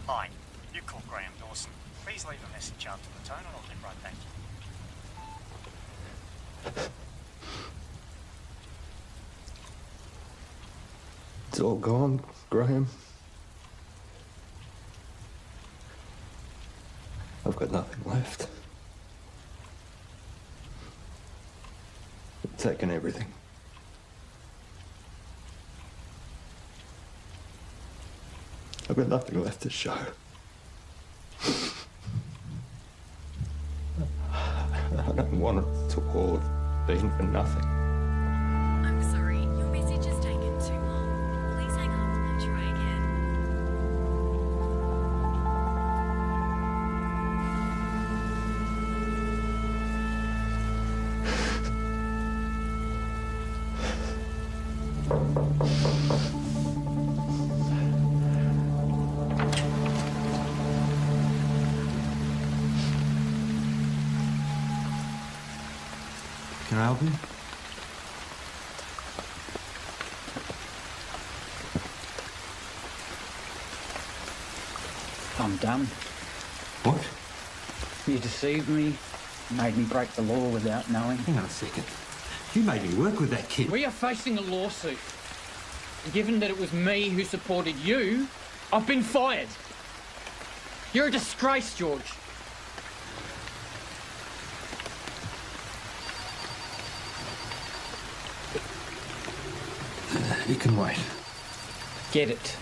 Hi, you called Graham Dawson. Please leave a message after the tone and I'll get right back to you. It's all gone, Graham. I've got nothing left. They've taken everything. I've got nothing left to show. I don't want it to all have been for nothing. I'm sorry, your message has taken too long. Please hang up and try again. Can I help you? I'm done. What? You deceived me, made me break the law without knowing. Hang on a second. You made me work with that kid. We are facing a lawsuit. Given that it was me who supported you, I've been fired. You're a disgrace, George. You can wait. Get it.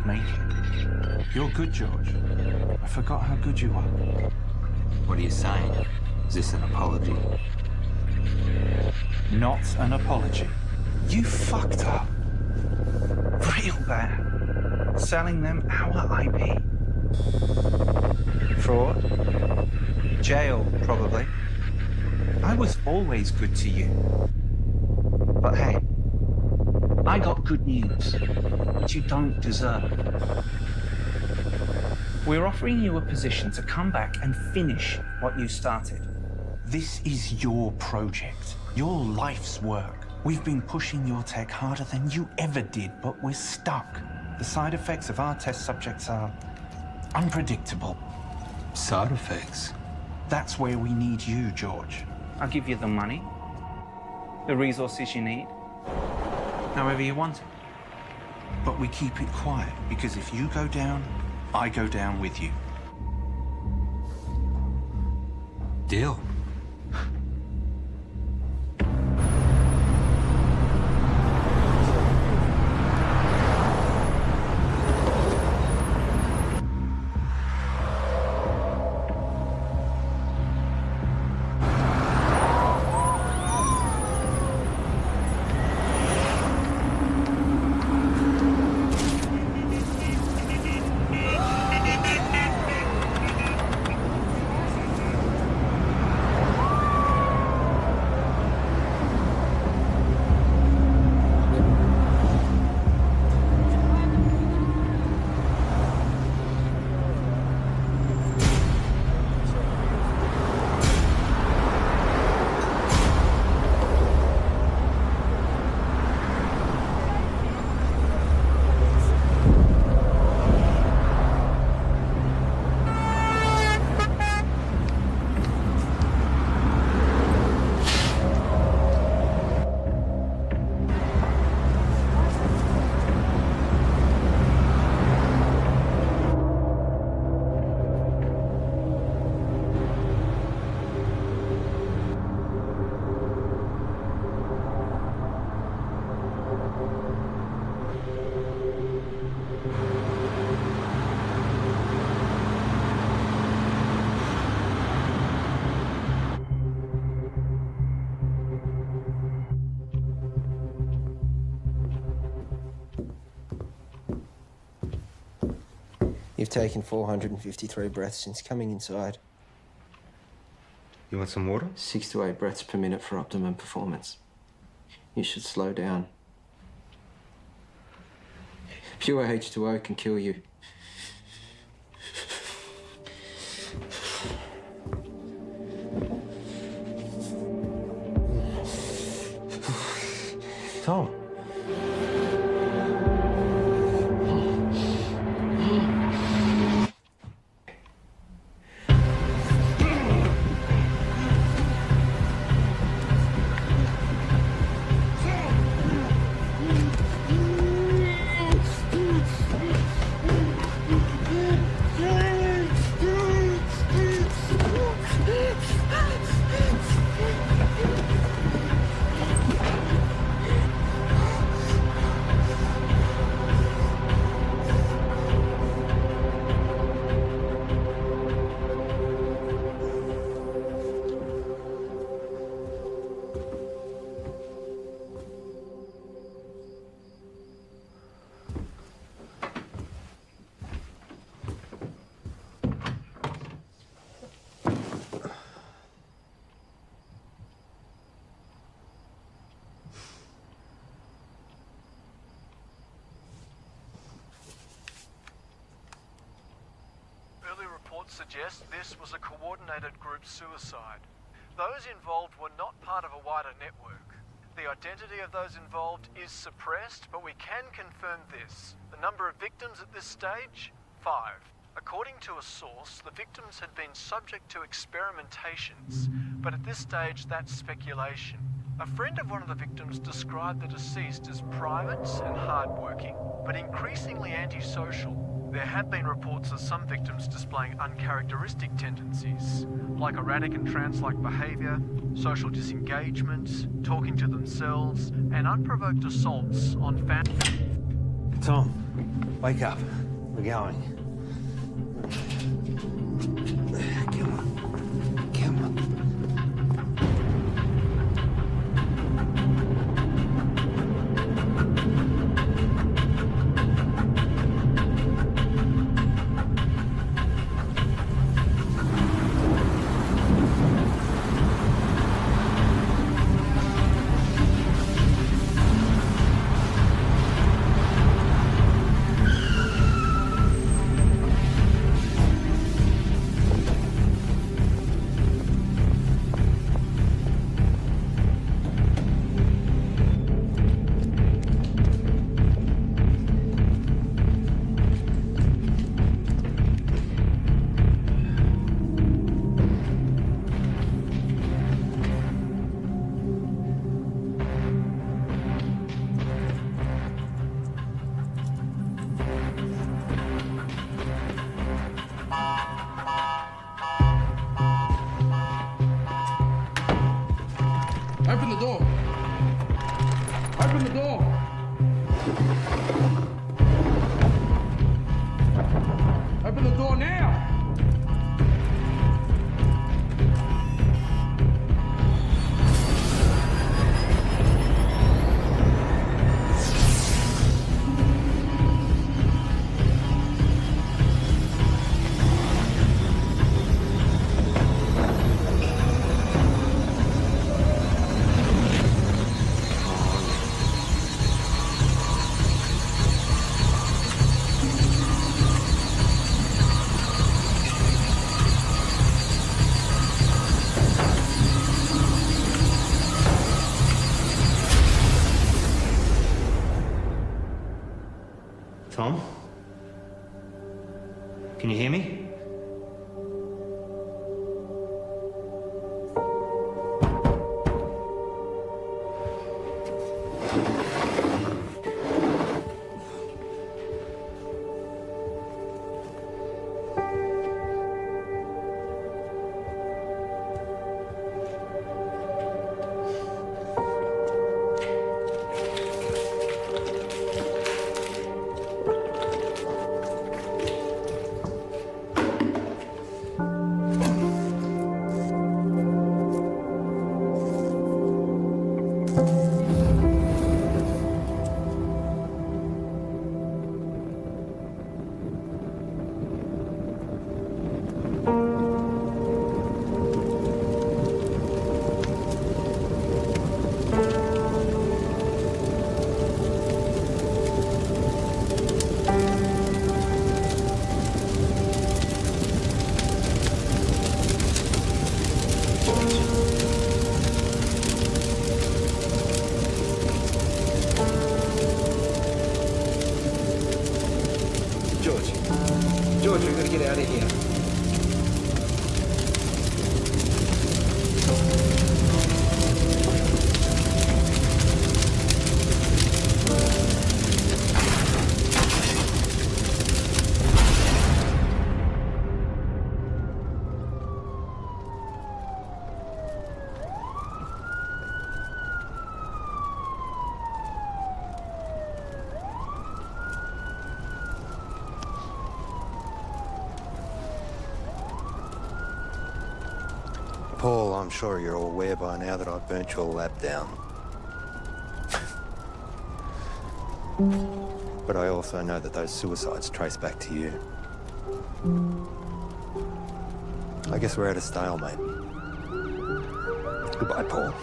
make it. You're good, George. I forgot how good you are. What are you saying? Is this an apology? Not an apology. You fucked up. Real bad. Selling them our IP. Fraud. Jail, probably. I was always good to you. But hey, I got good news, which you don't deserve. We're offering you a position to come back and finish what you started. This is your project, your life's work. We've been pushing your tech harder than you ever did, but we're stuck. The side effects of our test subjects are unpredictable. Side effects? That's where we need you, George. I'll give you the money, the resources you need, however you want it. But we keep it quiet, because if you go down, I go down with you. Deal. You've taken 453 breaths since coming inside. You want some water? 6 to 8 breaths per minute for optimum performance. You should slow down. Pure H2O can kill you. Tom. Suggest this was a coordinated group suicide. Those involved were not part of a wider network. The identity of those involved is suppressed, but we can confirm this. The number of victims at this stage? 5. According to a source, the victims had been subject to experimentations, but at this stage that's speculation. A friend of one of the victims described the deceased as private and hardworking, but increasingly antisocial. There have been reports of some victims displaying uncharacteristic tendencies, like erratic and trance-like behaviour, social disengagement, talking to themselves, and unprovoked assaults on family. Tom, wake up. We're going. Come on. Come on. Open the door. Open the door. Open the door now. Tom? Can you hear me? George, we've got to get out of here. Paul, I'm sure you're all aware by now that I've burnt your lab down. But I also know that those suicides trace back to you. I guess we're at a stalemate. Goodbye, Paul.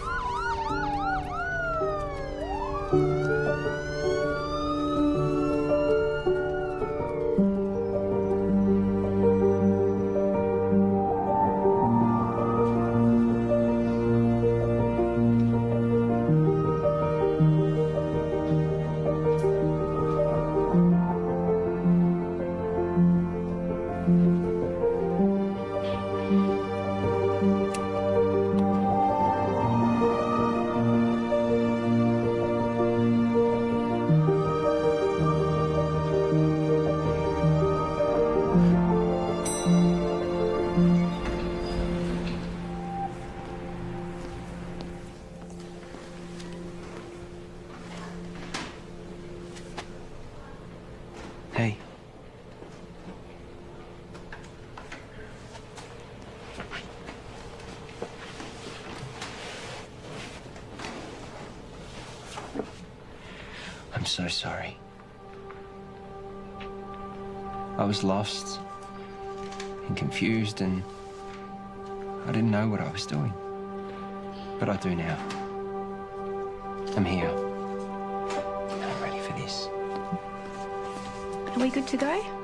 so sorry. I was lost and confused, and I didn't know what I was doing. But I do now. I'm here. I'm ready for this. Are we good to go?